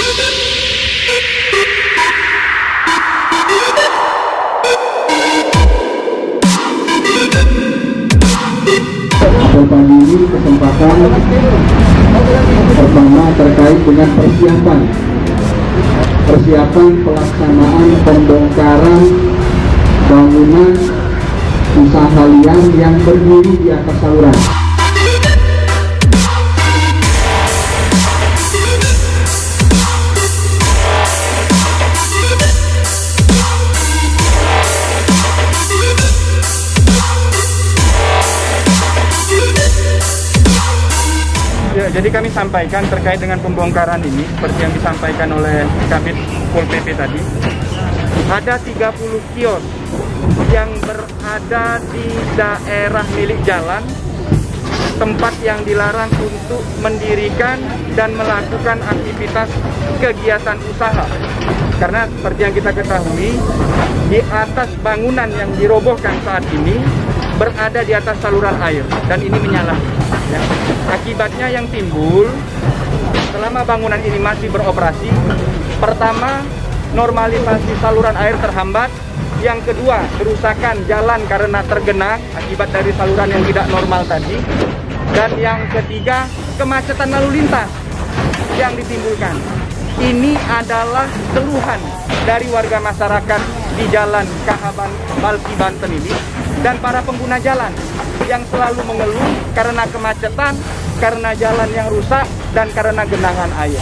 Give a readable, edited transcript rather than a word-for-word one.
Pagi ini kesempatan pertama terkait dengan persiapan pelaksanaan pembongkaran bangunan usaha liar yang berdiri di atas saluran. Jadi kami sampaikan terkait dengan pembongkaran ini, seperti yang disampaikan oleh Kabid Pol PP tadi, ada 30 kios yang berada di daerah milik jalan, tempat yang dilarang untuk mendirikan dan melakukan aktivitas kegiatan usaha. Karena seperti yang kita ketahui, di atas bangunan yang dirobohkan saat ini berada di atas saluran air dan ini menyala. Ya. Akibatnya yang timbul selama bangunan ini masih beroperasi, pertama, normalisasi saluran air terhambat, yang kedua, kerusakan jalan karena tergenang akibat dari saluran yang tidak normal tadi, dan yang ketiga, kemacetan lalu lintas yang ditimbulkan. Ini adalah keluhan dari warga masyarakat di Jalan Kahaban Balki Banten ini dan para pengguna jalan yang selalu mengeluh karena kemacetan, karena jalan yang rusak, dan karena genangan air.